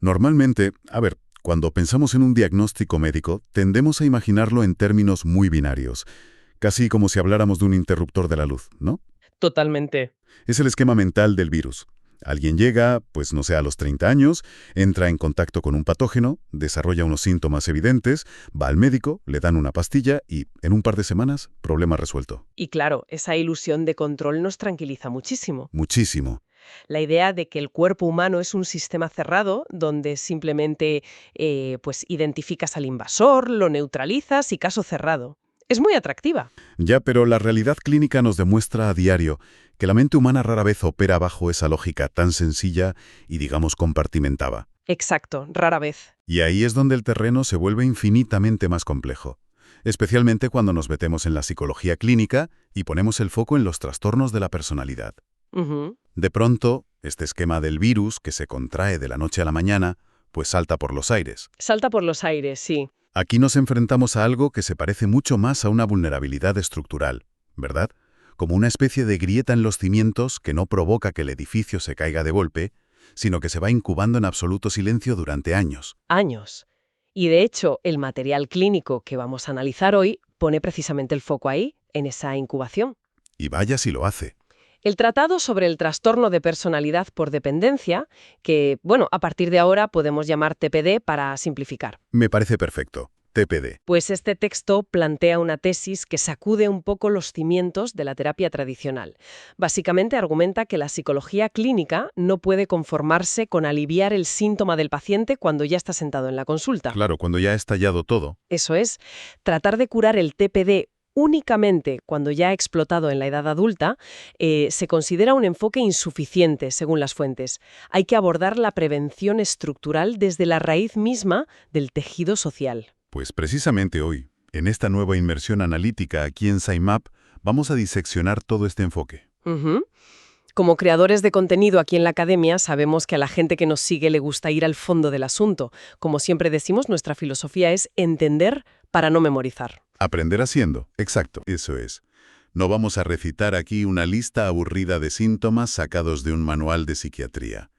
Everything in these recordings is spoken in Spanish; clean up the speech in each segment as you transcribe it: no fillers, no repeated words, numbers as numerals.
Normalmente, cuando pensamos en un diagnóstico médico, tendemos a imaginarlo en términos muy binarios, casi como si habláramos de un interruptor de la luz, ¿no? Totalmente. Es el esquema mental del virus. Alguien llega, pues no sé, a los 30 años, entra en contacto con un patógeno, desarrolla unos síntomas evidentes, va al médico, le dan una pastilla y, en un par de semanas, problema resuelto. Y claro, esa ilusión de control nos tranquiliza muchísimo. Muchísimo. La idea de que el cuerpo humano es un sistema cerrado donde simplemente pues identificas al invasor, lo neutralizas y caso cerrado. Es muy atractiva. Ya, pero la realidad clínica nos demuestra a diario que la mente humana rara vez opera bajo esa lógica tan sencilla y, digamos, compartimentada. Exacto, rara vez. Y ahí es donde el terreno se vuelve infinitamente más complejo, especialmente cuando nos metemos en la psicología clínica y ponemos el foco en los trastornos de la personalidad. Ujú. De pronto, este esquema del virus, que se contrae de la noche a la mañana, pues salta por los aires. Salta por los aires, sí. Aquí nos enfrentamos a algo que se parece mucho más a una vulnerabilidad estructural, ¿verdad? Como una especie de grieta en los cimientos que no provoca que el edificio se caiga de golpe, sino que se va incubando en absoluto silencio durante años. Años. Y de hecho, el material clínico que vamos a analizar hoy pone precisamente el foco ahí, en esa incubación. Y vaya si lo hace. El tratado sobre el trastorno de personalidad por dependencia, que, bueno, a partir de ahora podemos llamar TPD para simplificar. Me parece perfecto. TPD. Pues este texto plantea una tesis que sacude un poco los cimientos de la terapia tradicional. Básicamente argumenta que la psicología clínica no puede conformarse con aliviar el síntoma del paciente cuando ya está sentado en la consulta. Claro, cuando ya ha estallado todo. Eso es, tratar de curar el TPD únicamente cuando ya ha explotado en la edad adulta, se considera un enfoque insuficiente, según las fuentes. Hay que abordar la prevención estructural desde la raíz misma del tejido social. Pues precisamente hoy, en esta nueva inmersión analítica aquí en SciMap, vamos a diseccionar todo este enfoque. Ujú. Como creadores de contenido aquí en la academia, sabemos que a la gente que nos sigue le gusta ir al fondo del asunto. Como siempre decimos, nuestra filosofía es entender para no memorizar. Aprender haciendo, exacto, eso es. No vamos a recitar aquí una lista aburrida de síntomas sacados de un manual de psiquiatría.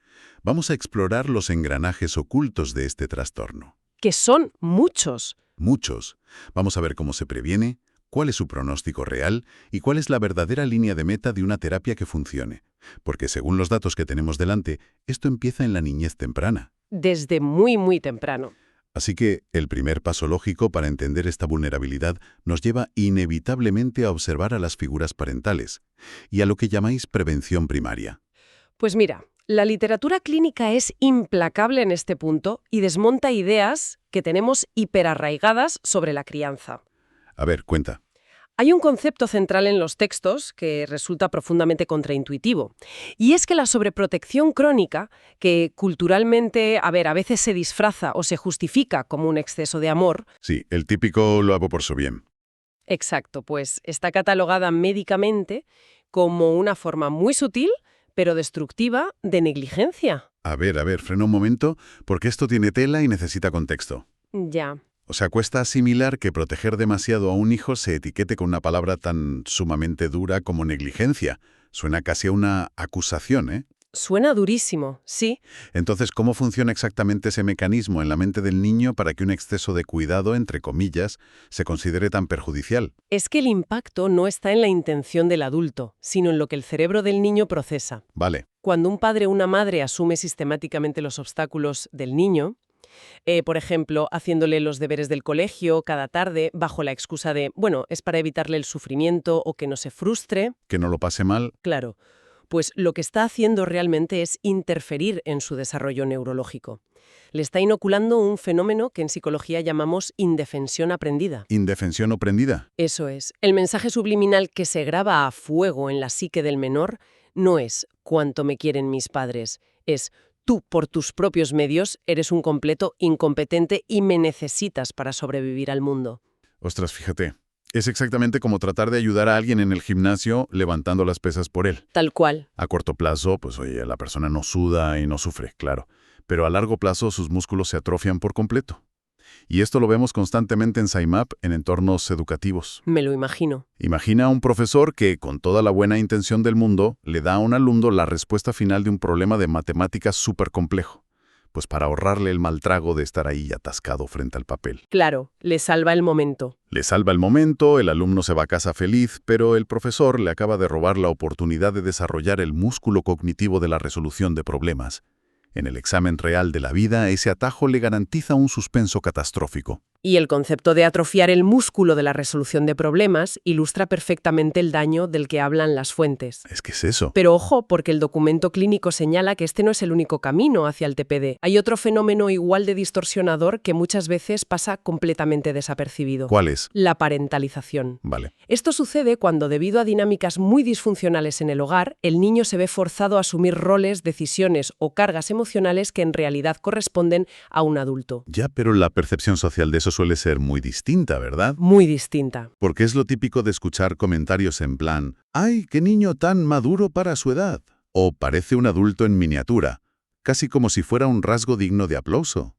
Vamos a explorar los engranajes ocultos de este trastorno. Que son muchos. Muchos. Vamos a ver cómo se previene, cuál es su pronóstico real y cuál es la verdadera línea de meta de una terapia que funcione. Porque según los datos que tenemos delante, esto empieza en la niñez temprana. Desde muy, muy temprano. Así que el primer paso lógico para entender esta vulnerabilidad nos lleva inevitablemente a observar a las figuras parentales y a lo que llamáis prevención primaria. Pues mira, la literatura clínica es implacable en este punto y desmonta ideas que tenemos hiperarraigadas sobre la crianza. A ver, cuenta. Hay un concepto central en los textos que resulta profundamente contraintuitivo, y es que la sobreprotección crónica, que culturalmente, a veces se disfraza o se justifica como un exceso de amor. Sí, el típico lo hago por su bien. Exacto, pues está catalogada médicamente como una forma muy sutil, pero destructiva, de negligencia. A ver, frena un momento, porque esto tiene tela y necesita contexto. Ya. O sea, cuesta asimilar que proteger demasiado a un hijo se etiquete con una palabra tan sumamente dura como negligencia. Suena casi a una acusación, ¿eh? Suena durísimo, sí. Entonces, ¿cómo funciona exactamente ese mecanismo en la mente del niño para que un exceso de cuidado, entre comillas, se considere tan perjudicial? Es que el impacto no está en la intención del adulto, sino en lo que el cerebro del niño procesa. Vale, Cuando un padre o una madre asume sistemáticamente los obstáculos del niño, por ejemplo, haciéndole los deberes del colegio cada tarde bajo la excusa de, bueno, es para evitarle el sufrimiento o que no se frustre, que no lo pase mal. claro, pues lo que está haciendo realmente es interferir en su desarrollo neurológico. Le está inoculando un fenómeno que en psicología llamamos indefensión aprendida. ¿Indefensión o prendida? Eso es. El mensaje subliminal que se graba a fuego en la psique del menor no es «cuánto me quieren mis padres», es «tú, por tus propios medios, eres un completo incompetente y me necesitas para sobrevivir al mundo». Ostras, fíjate. Es exactamente como tratar de ayudar a alguien en el gimnasio levantando las pesas por él. Tal cual. A corto plazo, pues oye, la persona no suda y no sufre, claro. Pero a largo plazo sus músculos se atrofian por completo. Y esto lo vemos constantemente en SciMap en entornos educativos. Me lo imagino. Imagina a un profesor que, con toda la buena intención del mundo, le da a un alumno la respuesta final de un problema de matemáticas súper complejo. Pues para ahorrarle el mal trago de estar ahí atascado frente al papel. Claro, le salva el momento. Le salva el momento, el alumno se va a casa feliz, pero el profesor le acaba de robar la oportunidad de desarrollar el músculo cognitivo de la resolución de problemas. En el examen real de la vida, ese atajo le garantiza un suspenso catastrófico. Y el concepto de atrofiar el músculo de la resolución de problemas ilustra perfectamente el daño del que hablan las fuentes. Es que es eso. Pero ojo, porque el documento clínico señala que este no es el único camino hacia el TPD. Hay otro fenómeno igual de distorsionador que muchas veces pasa completamente desapercibido. ¿Cuál es? La parentalización. Vale. Esto sucede cuando, debido a dinámicas muy disfuncionales en el hogar, el niño se ve forzado a asumir roles, decisiones o cargas emocionales que en realidad corresponden a un adulto. Ya, pero la percepción social de eso suele ser muy distinta, ¿verdad? Muy distinta. Porque es lo típico de escuchar comentarios en plan, ¡ay, qué niño tan maduro para su edad! O parece un adulto en miniatura, casi como si fuera un rasgo digno de aplauso.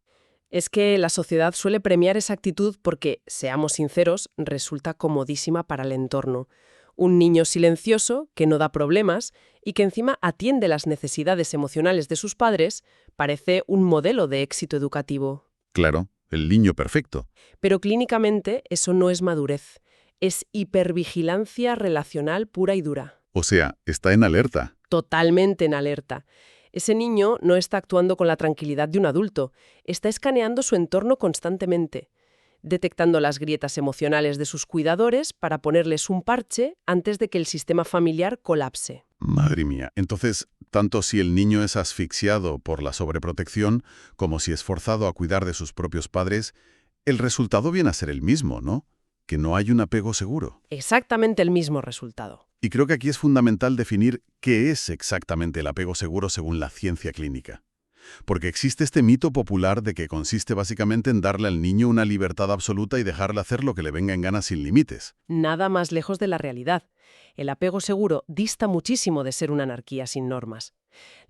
Es que la sociedad suele premiar esa actitud porque, seamos sinceros, resulta comodísima para el entorno. Un niño silencioso, que no da problemas y que encima atiende las necesidades emocionales de sus padres, parece un modelo de éxito educativo. Claro, el niño perfecto. Pero clínicamente eso no es madurez, es hipervigilancia relacional pura y dura. O sea, está en alerta. Totalmente en alerta. Ese niño no está actuando con la tranquilidad de un adulto, está escaneando su entorno constantemente, detectando las grietas emocionales de sus cuidadores para ponerles un parche antes de que el sistema familiar colapse. Madre mía. Entonces, tanto si el niño es asfixiado por la sobreprotección como si es forzado a cuidar de sus propios padres, el resultado viene a ser el mismo, ¿no? Que no hay un apego seguro. Exactamente el mismo resultado. Y creo que aquí es fundamental definir qué es exactamente el apego seguro según la ciencia clínica. Porque existe este mito popular de que consiste básicamente en darle al niño una libertad absoluta y dejarle hacer lo que le venga en gana sin límites. Nada más lejos de la realidad. El apego seguro dista muchísimo de ser una anarquía sin normas.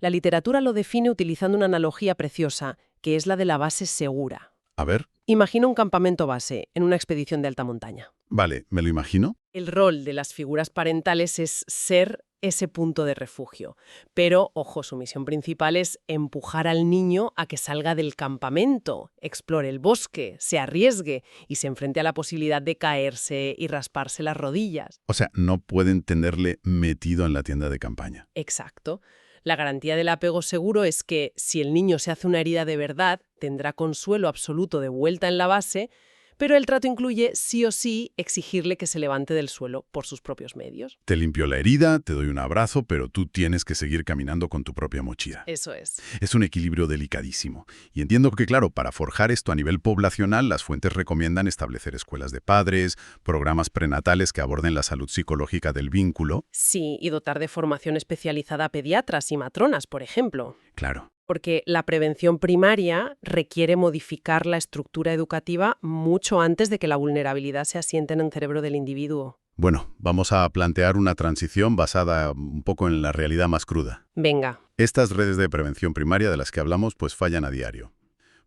La literatura lo define utilizando una analogía preciosa, que es la de la base segura. A ver. Imagina un campamento base en una expedición de alta montaña. Vale, ¿me lo imagino? El rol de las figuras parentales es ser ese punto de refugio. Pero, ojo, su misión principal es empujar al niño a que salga del campamento, explore el bosque, se arriesgue y se enfrente a la posibilidad de caerse y rasparse las rodillas. O sea, no pueden tenerle metido en la tienda de campaña. Exacto. La garantía del apego seguro es que, si el niño se hace una herida de verdad, tendrá consuelo absoluto de vuelta en la base, pero el trato incluye sí o sí exigirle que se levante del suelo por sus propios medios. Te limpio la herida, te doy un abrazo, pero tú tienes que seguir caminando con tu propia mochila. Eso es. Es un equilibrio delicadísimo. Y entiendo que, claro, para forjar esto a nivel poblacional, las fuentes recomiendan establecer escuelas de padres, programas prenatales que aborden la salud psicológica del vínculo. Sí, y dotar de formación especializada a pediatras y matronas, por ejemplo. Claro. Porque la prevención primaria requiere modificar la estructura educativa mucho antes de que la vulnerabilidad se asiente en el cerebro del individuo. Bueno, vamos a plantear una transición basada un poco en la realidad más cruda. Venga. Estas redes de prevención primaria de las que hablamos pues fallan a diario.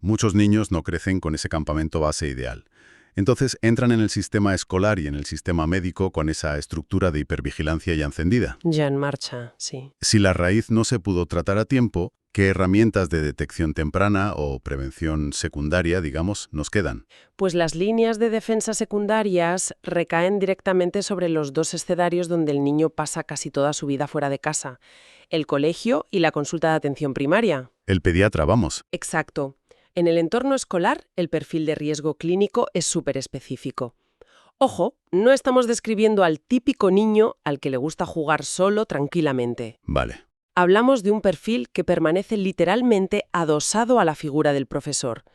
Muchos niños no crecen con ese campamento base ideal. Entonces entran en el sistema escolar y en el sistema médico con esa estructura de hipervigilancia ya encendida. Ya en marcha, sí. Si la raíz no se pudo tratar a tiempo, ¿qué herramientas de detección temprana o prevención secundaria, digamos, nos quedan? Pues las líneas de defensa secundarias recaen directamente sobre los dos escenarios donde el niño pasa casi toda su vida fuera de casa: el colegio y la consulta de atención primaria. El pediatra, vamos. Exacto. En el entorno escolar, el perfil de riesgo clínico es súper específico. Ojo, no estamos describiendo al típico niño al que le gusta jugar solo tranquilamente. Vale. Hablamos de un perfil que permanece literalmente adosado a la figura del profesor,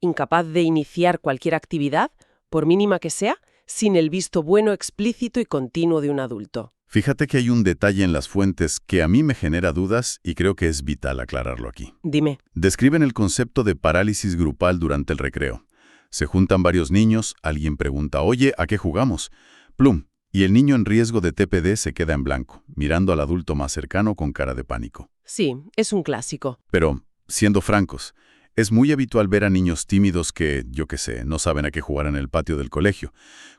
incapaz de iniciar cualquier actividad, por mínima que sea, sin el visto bueno explícito y continuo de un adulto. Fíjate que hay un detalle en las fuentes que a mí me genera dudas y creo que es vital aclararlo aquí. Dime. Describen el concepto de parálisis grupal durante el recreo. Se juntan varios niños, alguien pregunta, oye, ¿a qué jugamos? Plum. Y el niño en riesgo de TPD se queda en blanco, mirando al adulto más cercano con cara de pánico. Sí, es un clásico. Pero, siendo francos, es muy habitual ver a niños tímidos que, yo qué sé, no saben a qué jugar en el patio del colegio.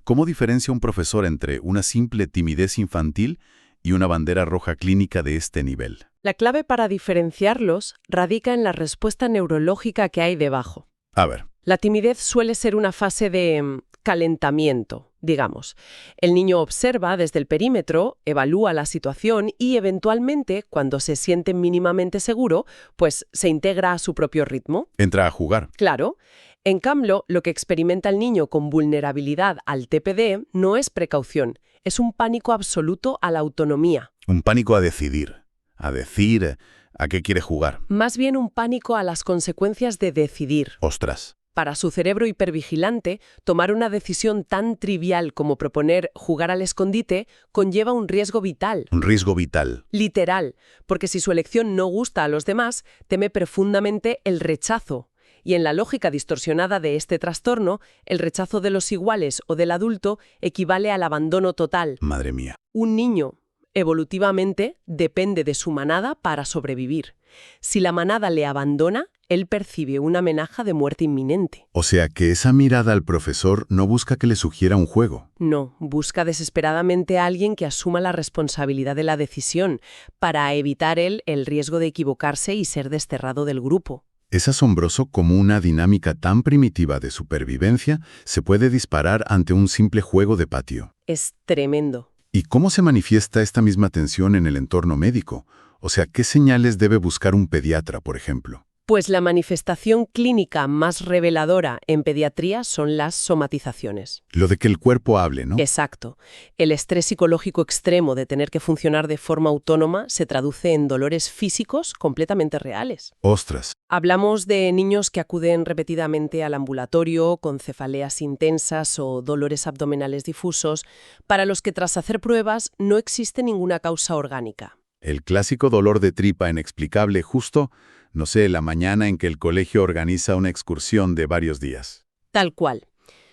¿Cómo diferencia un profesor entre una simple timidez infantil y una bandera roja clínica de este nivel? La clave para diferenciarlos radica en la respuesta neurológica que hay debajo. A ver, La timidez suele ser una fase de calentamiento, digamos. El niño observa desde el perímetro, evalúa la situación y eventualmente, cuando se siente mínimamente seguro, pues se integra a su propio ritmo. entra a jugar. Claro. En cambio, lo que experimenta el niño con vulnerabilidad al TPD no es precaución, es un pánico absoluto a la autonomía. Un pánico a decidir, a qué quiere jugar. Más bien un pánico a las consecuencias de decidir. Ostras, Para su cerebro hipervigilante, tomar una decisión tan trivial como proponer jugar al escondite conlleva un riesgo vital. un riesgo vital. Literal, porque si su elección no gusta a los demás, teme profundamente el rechazo. Y en la lógica distorsionada de este trastorno, el rechazo de los iguales o del adulto equivale al abandono total. Madre mía. Un niño, evolutivamente, depende de su manada para sobrevivir. Si la manada le abandona, él percibe una amenaza de muerte inminente. O sea que esa mirada al profesor no busca que le sugiera un juego. No, busca desesperadamente a alguien que asuma la responsabilidad de la decisión, para evitar él el riesgo de equivocarse y ser desterrado del grupo. Es asombroso cómo una dinámica tan primitiva de supervivencia se puede disparar ante un simple juego de patio. Es tremendo. ¿Y cómo se manifiesta esta misma tensión en el entorno médico? O sea, ¿qué señales debe buscar un pediatra, por ejemplo? Pues la manifestación clínica más reveladora en pediatría son las somatizaciones. Lo de que el cuerpo hable, ¿no? Exacto. El estrés psicológico extremo de tener que funcionar de forma autónoma se traduce en dolores físicos completamente reales. Ostras, Hablamos de niños que acuden repetidamente al ambulatorio con cefaleas intensas o dolores abdominales difusos, para los que tras hacer pruebas no existe ninguna causa orgánica. el clásico dolor de tripa inexplicable justo, no sé, la mañana en que el colegio organiza una excursión de varios días. Tal cual.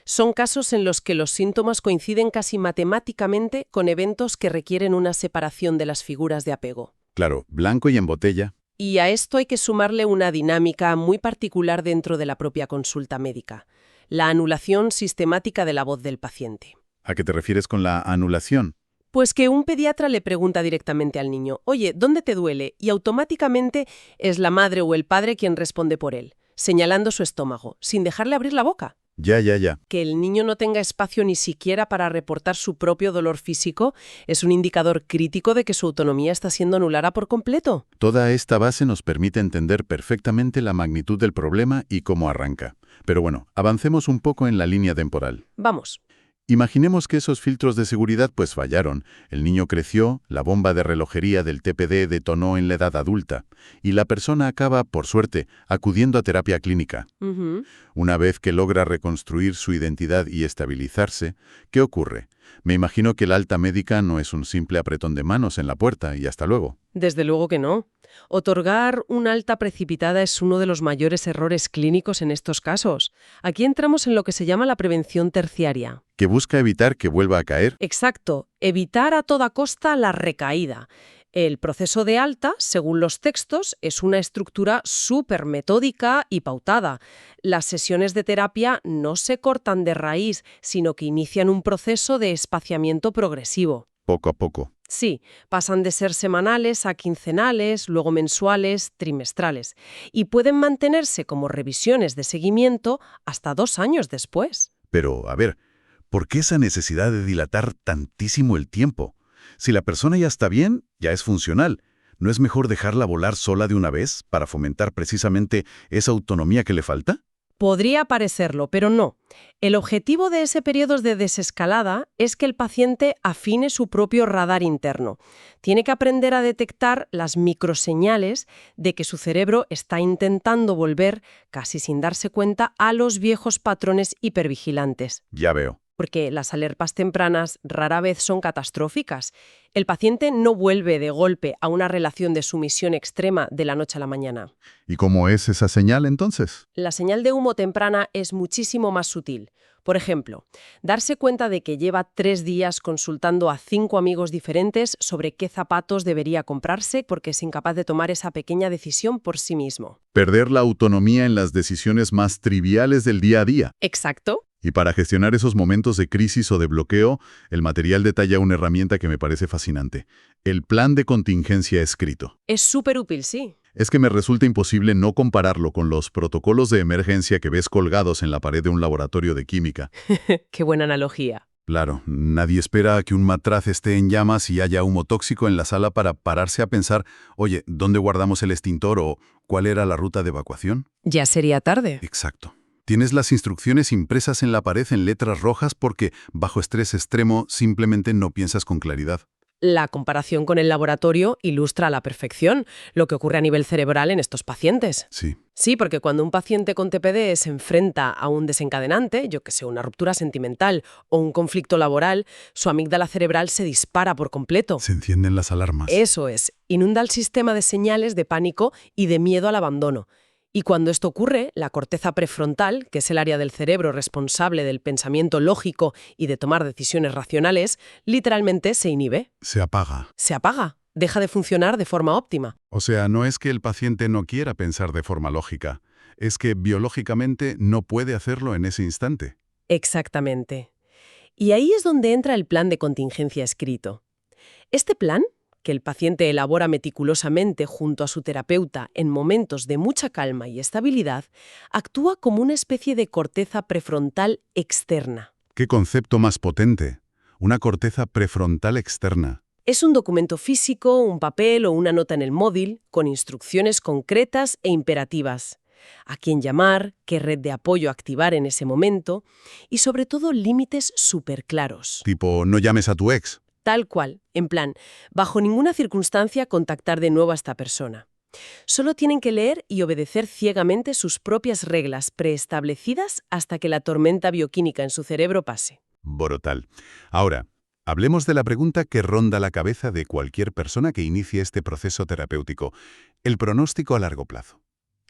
Son casos en los que los síntomas coinciden casi matemáticamente con eventos que requieren una separación de las figuras de apego. Claro, blanco y en botella. Y a esto hay que sumarle una dinámica muy particular dentro de la propia consulta médica: la anulación sistemática de la voz del paciente. ¿A qué te refieres con la anulación? Pues que un pediatra le pregunta directamente al niño: oye, ¿dónde te duele? Y automáticamente es la madre o el padre quien responde por él, señalando su estómago, sin dejarle abrir la boca. Ya. Que el niño no tenga espacio ni siquiera para reportar su propio dolor físico es un indicador crítico de que su autonomía está siendo anulada por completo. Toda esta base nos permite entender perfectamente la magnitud del problema y cómo arranca. Pero bueno, avancemos un poco en la línea temporal. Vamos. Imaginemos que esos filtros de seguridad pues fallaron, el niño creció, la bomba de relojería del TPD detonó en la edad adulta, y la persona acaba, por suerte, acudiendo a terapia clínica. Ujú. Una vez que logra reconstruir su identidad y estabilizarse, ¿qué ocurre? Me imagino que la alta médica no es un simple apretón de manos en la puerta y hasta luego. Desde luego que no. Otorgar una alta precipitada es uno de los mayores errores clínicos en estos casos. Aquí entramos en lo que se llama la prevención terciaria. ¿Que busca evitar que vuelva a caer? Exacto, evitar a toda costa la recaída. El proceso de alta, según los textos, es una estructura súper metódica y pautada. Las sesiones de terapia no se cortan de raíz, sino que inician un proceso de espaciamiento progresivo. Poco a poco. Sí, pasan de ser semanales a quincenales, luego mensuales, trimestrales, y pueden mantenerse como revisiones de seguimiento hasta 2 años después. Pero, a ver, ¿por qué esa necesidad de dilatar tantísimo el tiempo? Si la persona ya está bien, ya es funcional. ¿No es mejor dejarla volar sola de una vez para fomentar precisamente esa autonomía que le falta? Podría parecerlo, pero no. El objetivo de ese periodo de desescalada es que el paciente afine su propio radar interno. Tiene que aprender a detectar las microseñales de que su cerebro está intentando volver, casi sin darse cuenta, a los viejos patrones hipervigilantes. Ya veo. Porque las alertas tempranas rara vez son catastróficas. El paciente no vuelve de golpe a una relación de sumisión extrema de la noche a la mañana. ¿Y cómo es esa señal entonces? La señal de humo temprana es muchísimo más sutil. Por ejemplo, darse cuenta de que lleva 3 días consultando a 5 amigos diferentes sobre qué zapatos debería comprarse porque es incapaz de tomar esa pequeña decisión por sí mismo. Perder la autonomía en las decisiones más triviales del día a día. Exacto. Y para gestionar esos momentos de crisis o de bloqueo, el material detalla una herramienta que me parece fascinante: el plan de contingencia escrito. Es súper útil, sí. Es que me resulta imposible no compararlo con los protocolos de emergencia que ves colgados en la pared de un laboratorio de química. Qué buena analogía. Claro, nadie espera a que un matraz esté en llamas y haya humo tóxico en la sala para pararse a pensar, oye, ¿dónde guardamos el extintor o cuál era la ruta de evacuación? Ya sería tarde. Exacto. Tienes las instrucciones impresas en la pared en letras rojas porque, bajo estrés extremo, simplemente no piensas con claridad. La comparación con el laboratorio ilustra a la perfección lo que ocurre a nivel cerebral en estos pacientes. Sí. Sí, porque cuando un paciente con TPD se enfrenta a un desencadenante, yo que sé, una ruptura sentimental o un conflicto laboral, su amígdala cerebral se dispara por completo. Se encienden las alarmas. Eso es, inunda el sistema de señales de pánico y de miedo al abandono. Y cuando esto ocurre, la corteza prefrontal, que es el área del cerebro responsable del pensamiento lógico y de tomar decisiones racionales, literalmente se inhibe, Se apaga. se apaga, deja de funcionar de forma óptima. O sea, no es que el paciente no quiera pensar de forma lógica, es que biológicamente no puede hacerlo en ese instante. Exactamente. Y ahí es donde entra el plan de contingencia escrito. Este plan, que el paciente elabora meticulosamente junto a su terapeuta en momentos de mucha calma y estabilidad, actúa como una especie de corteza prefrontal externa. ¿Qué concepto más potente? Una corteza prefrontal externa. Es un documento físico, un papel o una nota en el móvil, con instrucciones concretas e imperativas. A quién llamar, qué red de apoyo activar en ese momento y sobre todo límites súper claros. Tipo, no llames a tu ex. Tal cual, en plan, bajo ninguna circunstancia contactar de nuevo a esta persona. Solo tienen que leer y obedecer ciegamente sus propias reglas preestablecidas hasta que la tormenta bioquímica en su cerebro pase. Brutal. Ahora, hablemos de la pregunta que ronda la cabeza de cualquier persona que inicie este proceso terapéutico: el pronóstico a largo plazo.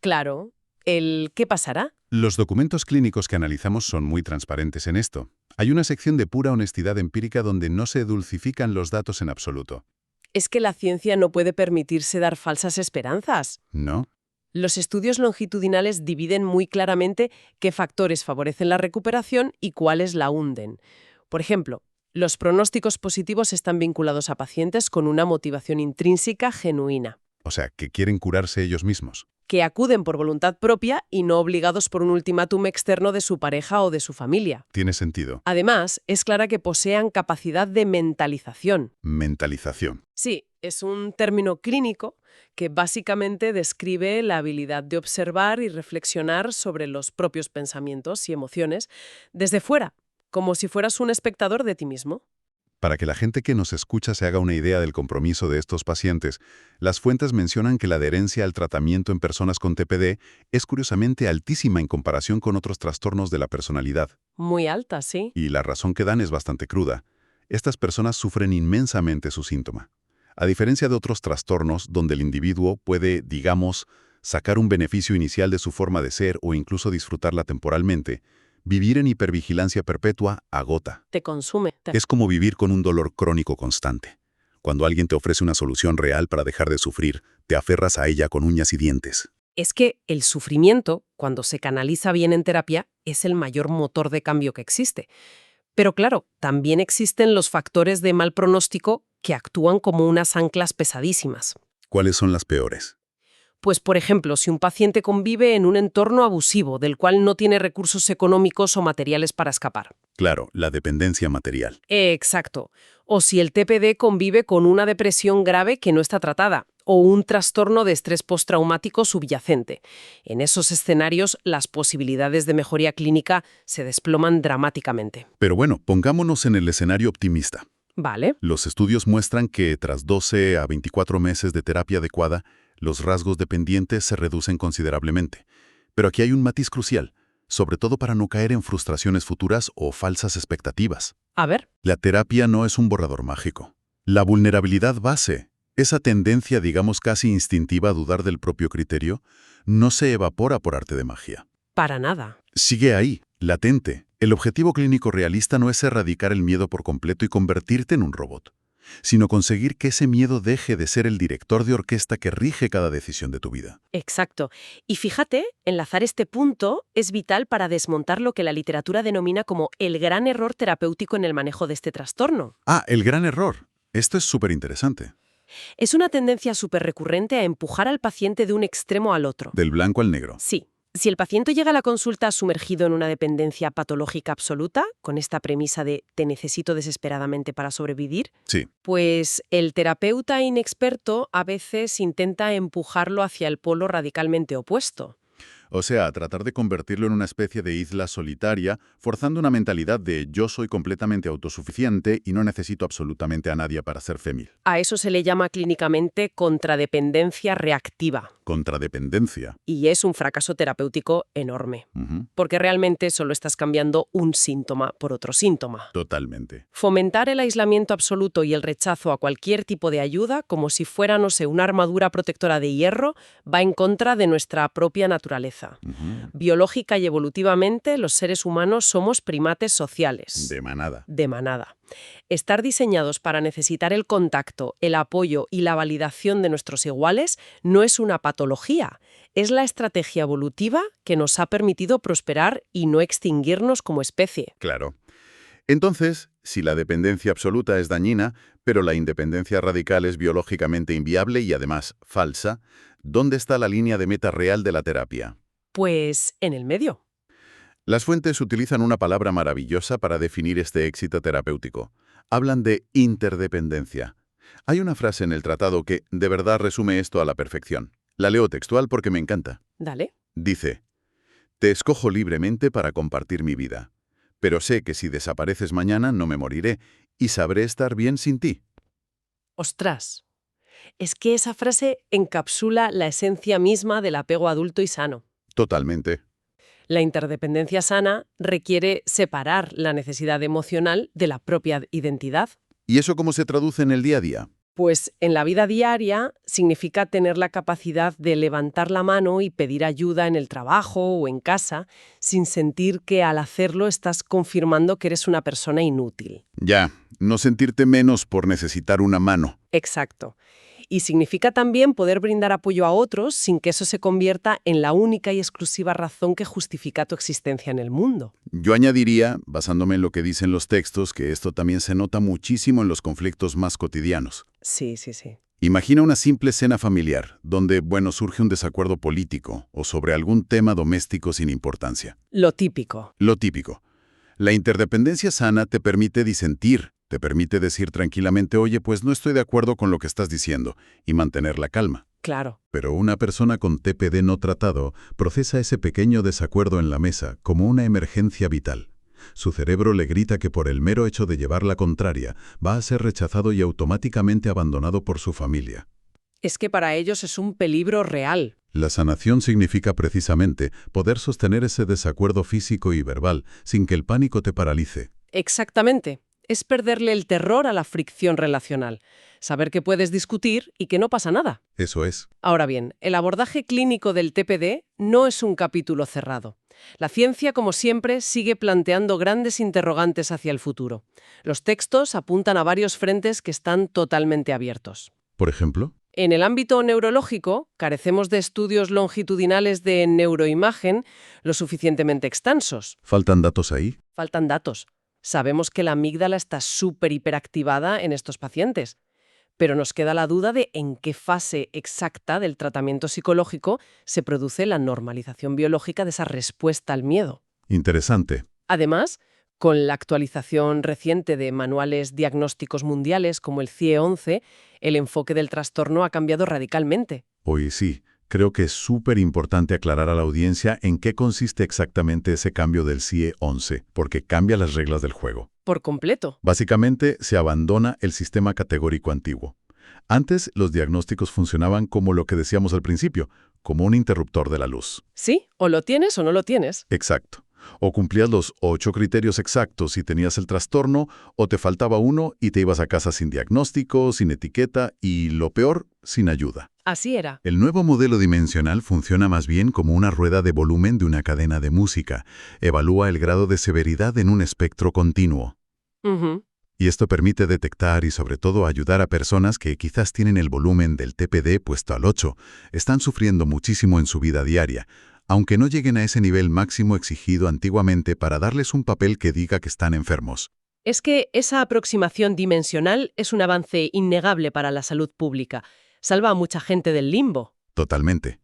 Claro, el ¿qué pasará? Los documentos clínicos que analizamos son muy transparentes en esto. Hay una sección de pura honestidad empírica donde no se dulcifican los datos en absoluto. Es que la ciencia no puede permitirse dar falsas esperanzas. ¿No? Los estudios longitudinales dividen muy claramente qué factores favorecen la recuperación y cuáles la hunden. Por ejemplo, los pronósticos positivos están vinculados a pacientes con una motivación intrínseca genuina, O sea, que quieren curarse ellos mismos. que acuden por voluntad propia y no obligados por un ultimátum externo de su pareja o de su familia. Tiene sentido. Además, es clara que posean capacidad de mentalización. Mentalización. Sí, es un término clínico que básicamente describe la habilidad de observar y reflexionar sobre los propios pensamientos y emociones desde fuera, como si fueras un espectador de ti mismo. Para que la gente que nos escucha se haga una idea del compromiso de estos pacientes, las fuentes mencionan que la adherencia al tratamiento en personas con TPD es curiosamente altísima en comparación con otros trastornos de la personalidad. Muy alta, sí. Y la razón que dan es bastante cruda. Estas personas sufren inmensamente su síntoma. A diferencia de otros trastornos donde el individuo puede, digamos, sacar un beneficio inicial de su forma de ser o incluso disfrutarla temporalmente, vivir en hipervigilancia perpetua agota. Te consume. Es como vivir con un dolor crónico constante. Cuando alguien te ofrece una solución real para dejar de sufrir, te aferras a ella con uñas y dientes. Es que el sufrimiento, cuando se canaliza bien en terapia, es el mayor motor de cambio que existe. Pero claro, también existen los factores de mal pronóstico que actúan como unas anclas pesadísimas. ¿Cuáles son las peores? Pues, por ejemplo, si un paciente convive en un entorno abusivo del cual no tiene recursos económicos o materiales para escapar. Claro, la dependencia material. Exacto. O si el TPD convive con una depresión grave que no está tratada, o un trastorno de estrés postraumático subyacente. En esos escenarios, las posibilidades de mejoría clínica se desploman dramáticamente. Pero bueno, pongámonos en el escenario optimista. ¿Vale? Los estudios muestran que tras 12 a 24 meses de terapia adecuada, los rasgos dependientes se reducen considerablemente. Pero aquí hay un matiz crucial, sobre todo para no caer en frustraciones futuras o falsas expectativas. A ver. La terapia no es un borrador mágico. La vulnerabilidad base, esa tendencia, digamos, casi instintiva a dudar del propio criterio, no se evapora por arte de magia. Para nada. Sigue ahí, latente. El objetivo clínico realista no es erradicar el miedo por completo y convertirte en un robot. sino conseguir que ese miedo deje de ser el director de orquesta que rige cada decisión de tu vida. Exacto. Y fíjate, enlazar este punto es vital para desmontar lo que la literatura denomina como el gran error terapéutico en el manejo de este trastorno. Ah, el gran error. Esto es súper interesante. Es una tendencia súper recurrente a empujar al paciente de un extremo al otro. Del blanco al negro. Sí. Si el paciente llega a la consulta sumergido en una dependencia patológica absoluta, con esta premisa de «te necesito desesperadamente para sobrevivir», Sí. pues el terapeuta inexperto a veces intenta empujarlo hacia el polo radicalmente opuesto. O sea, tratar de convertirlo en una especie de isla solitaria, forzando una mentalidad de yo soy completamente autosuficiente y no necesito absolutamente a nadie para ser fémil. A eso se le llama clínicamente contradependencia reactiva. Contradependencia. Y es un fracaso terapéutico enorme, Ujú. porque realmente solo estás cambiando un síntoma por otro síntoma. Totalmente. Fomentar el aislamiento absoluto y el rechazo a cualquier tipo de ayuda, como si fuera, no sé, una armadura protectora de hierro, va en contra de nuestra propia naturaleza. Ujú. Biológica y evolutivamente, los seres humanos somos primates sociales. De manada. De manada. Estar diseñados para necesitar el contacto, el apoyo y la validación de nuestros iguales no es una patología, es la estrategia evolutiva que nos ha permitido prosperar y no extinguirnos como especie. Claro. Entonces, si la dependencia absoluta es dañina, pero la independencia radical es biológicamente inviable y además falsa, ¿dónde está la línea de meta real de la terapia? Pues en el medio. Las fuentes utilizan una palabra maravillosa para definir este éxito terapéutico. Hablan de interdependencia. Hay una frase en el tratado que de verdad resume esto a la perfección. La leo textual porque me encanta. Dale. Dice, «Te escojo libremente para compartir mi vida, pero sé que si desapareces mañana no me moriré y sabré estar bien sin ti». Ostras. Es que esa frase encapsula la esencia misma del apego adulto y sano. Totalmente. La interdependencia sana requiere separar la necesidad emocional de la propia identidad. ¿Y eso cómo se traduce en el día a día? Pues en la vida diaria significa tener la capacidad de levantar la mano y pedir ayuda en el trabajo o en casa sin sentir que al hacerlo estás confirmando que eres una persona inútil. Ya, no sentirte menos por necesitar una mano. Exacto. Y significa también poder brindar apoyo a otros sin que eso se convierta en la única y exclusiva razón que justifica tu existencia en el mundo. Yo añadiría, basándome en lo que dicen los textos, que esto también se nota muchísimo en los conflictos más cotidianos. Sí, sí, sí. Imagina una simple cena familiar, donde, surge un desacuerdo político o sobre algún tema doméstico sin importancia. Lo típico. Lo típico. La interdependencia sana te permite disentir, te permite decir tranquilamente, oye, pues no estoy de acuerdo con lo que estás diciendo, y mantener la calma. Claro. Pero una persona con TPD no tratado procesa ese pequeño desacuerdo en la mesa como una emergencia vital. Su cerebro le grita que por el mero hecho de llevar la contraria va a ser rechazado y automáticamente abandonado por su familia. Es que para ellos es un peligro real. La sanación significa precisamente poder sostener ese desacuerdo físico y verbal sin que el pánico te paralice. Exactamente. Es perderle el terror a la fricción relacional. Saber que puedes discutir y que no pasa nada. Eso es. Ahora bien, el abordaje clínico del TPD no es un capítulo cerrado. La ciencia, como siempre, sigue planteando grandes interrogantes hacia el futuro. Los textos apuntan a varios frentes que están totalmente abiertos. Por ejemplo, En el ámbito neurológico, carecemos de estudios longitudinales de neuroimagen lo suficientemente extensos. ¿faltan datos ahí? Faltan datos. Sabemos que la amígdala está súper hiperactivada en estos pacientes, pero nos queda la duda de en qué fase exacta del tratamiento psicológico se produce la normalización biológica de esa respuesta al miedo. Interesante. Además, con la actualización reciente de manuales diagnósticos mundiales como el CIE-11, el enfoque del trastorno ha cambiado radicalmente. Hoy sí, creo que es súper importante aclarar a la audiencia en qué consiste exactamente ese cambio del CIE-11, porque cambia las reglas del juego. Por completo. Básicamente, se abandona el sistema categórico antiguo. Antes, los diagnósticos funcionaban como lo que decíamos al principio, como un interruptor de la luz. Sí, o lo tienes o no lo tienes. Exacto. O cumplías los 8 criterios exactos si tenías el trastorno, o te faltaba uno y te ibas a casa sin diagnóstico, sin etiqueta y, lo peor, sin ayuda. Así era. El nuevo modelo dimensional funciona más bien como una rueda de volumen de una cadena de música. Evalúa el grado de severidad en un espectro continuo. Ujú. Y esto permite detectar y sobre todo ayudar a personas que quizás tienen el volumen del TPD puesto al 8, están sufriendo muchísimo en su vida diaria, aunque no lleguen a ese nivel máximo exigido antiguamente para darles un papel que diga que están enfermos. Es que esa aproximación dimensional es un avance innegable para la salud pública. Salva a mucha gente del limbo. Totalmente.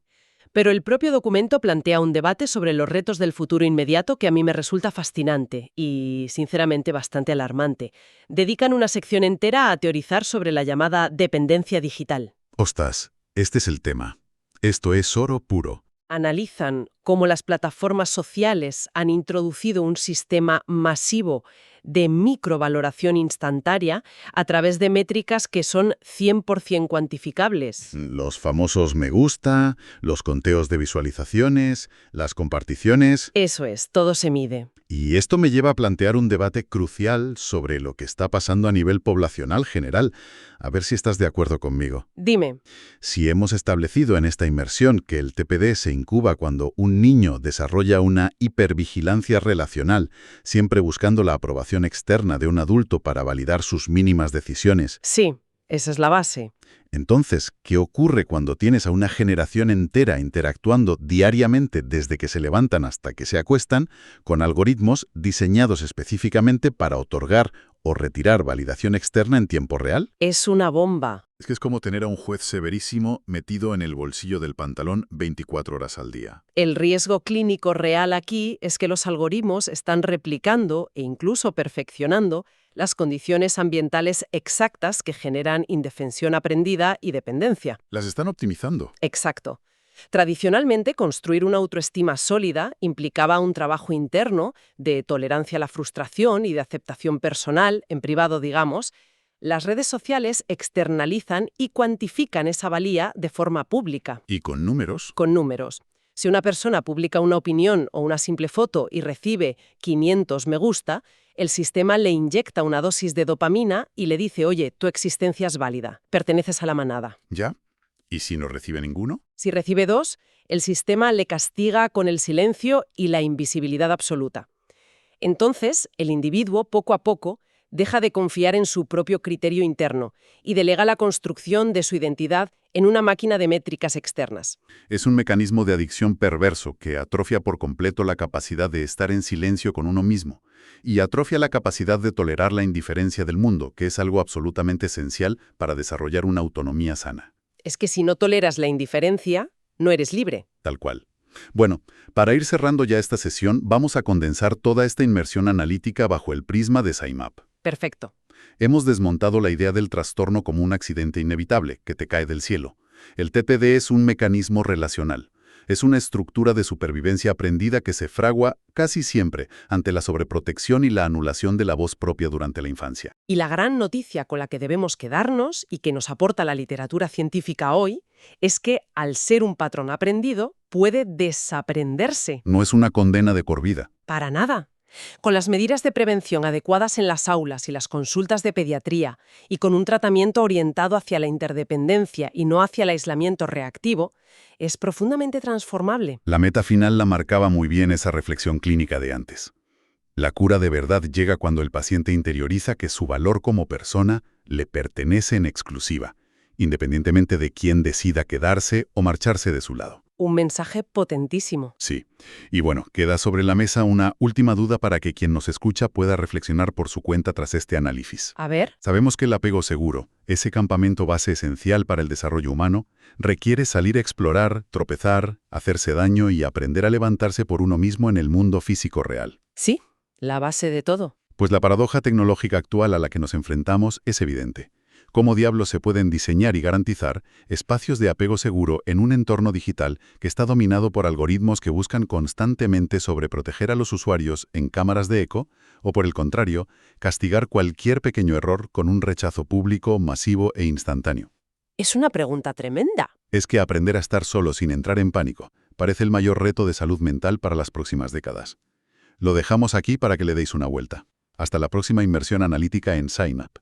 Pero el propio documento plantea un debate sobre los retos del futuro inmediato que a mí me resulta fascinante y, sinceramente, bastante alarmante. Dedican una sección entera a teorizar sobre la llamada dependencia digital. Ostras, este es el tema. Esto es oro puro. Analizan cómo las plataformas sociales han introducido un sistema masivo de microvaloración instantánea a través de métricas que son 100% cuantificables. Los famosos me gusta, los conteos de visualizaciones, las comparticiones. Eso es, todo se mide. Y esto me lleva a plantear un debate crucial sobre lo que está pasando a nivel poblacional general. A ver si estás de acuerdo conmigo. Dime, Si hemos establecido en esta inmersión que el TPD se incuba cuando un niño desarrolla una hipervigilancia relacional, siempre buscando la aprobación externa de un adulto para validar sus mínimas decisiones, sí, esa es la base. entonces, ¿qué ocurre cuando tienes a una generación entera interactuando diariamente desde que se levantan hasta que se acuestan con algoritmos diseñados específicamente para otorgar o retirar validación externa en tiempo real? Es una bomba. Es que es como tener a un juez severísimo metido en el bolsillo del pantalón 24 horas al día. El riesgo clínico real aquí es que los algoritmos están replicando e incluso perfeccionando las condiciones ambientales exactas que generan indefensión aprendida y dependencia. Las están optimizando. Exacto. Tradicionalmente, construir una autoestima sólida implicaba un trabajo interno de tolerancia a la frustración y de aceptación personal, en privado, digamos. Las redes sociales externalizan y cuantifican esa valía de forma pública, Y con números. con números. Si una persona publica una opinión o una simple foto y recibe 500 me gusta, el sistema le inyecta una dosis de dopamina y le dice, oye, tu existencia es válida, perteneces a la manada. ¿Ya? ¿Y si no recibe ninguno? Si recibe 2, el sistema le castiga con el silencio y la invisibilidad absoluta. Entonces, el individuo, poco a poco, deja de confiar en su propio criterio interno y delega la construcción de su identidad en una máquina de métricas externas. Es un mecanismo de adicción perverso que atrofia por completo la capacidad de estar en silencio con uno mismo y atrofia la capacidad de tolerar la indiferencia del mundo, que es algo absolutamente esencial para desarrollar una autonomía sana. Es que si no toleras la indiferencia, no eres libre. Tal cual. Bueno, para ir cerrando ya esta sesión, vamos a condensar toda esta inmersión analítica bajo el prisma de SciMap. Perfecto. Hemos desmontado la idea del trastorno como un accidente inevitable, que te cae del cielo. El TPD es un mecanismo relacional. Es una estructura de supervivencia aprendida que se fragua casi siempre ante la sobreprotección y la anulación de la voz propia durante la infancia. Y la gran noticia con la que debemos quedarnos y que nos aporta la literatura científica hoy es que, al ser un patrón aprendido, puede desaprenderse. No es una condena de por vida. Para nada. Con las medidas de prevención adecuadas en las aulas y las consultas de pediatría, y con un tratamiento orientado hacia la interdependencia y no hacia el aislamiento reactivo, es profundamente transformable. La meta final la marcaba muy bien esa reflexión clínica de antes. La cura de verdad llega cuando el paciente interioriza que su valor como persona le pertenece en exclusiva, independientemente de quién decida quedarse o marcharse de su lado. Un mensaje potentísimo. Sí. Y bueno, queda sobre la mesa una última duda para que quien nos escucha pueda reflexionar por su cuenta tras este análisis. A ver. Sabemos que el apego seguro, ese campamento base esencial para el desarrollo humano, requiere salir a explorar, tropezar, hacerse daño y aprender a levantarse por uno mismo en el mundo físico real. Sí, la base de todo. Pues la paradoja tecnológica actual a la que nos enfrentamos es evidente. ¿Cómo diablos se pueden diseñar y garantizar espacios de apego seguro en un entorno digital que está dominado por algoritmos que buscan constantemente sobreproteger a los usuarios en cámaras de eco o, por el contrario, castigar cualquier pequeño error con un rechazo público, masivo e instantáneo? Es una pregunta tremenda. Es que aprender a estar solo sin entrar en pánico parece el mayor reto de salud mental para las próximas décadas. Lo dejamos aquí para que le deis una vuelta. Hasta la próxima inmersión analítica en SciMap.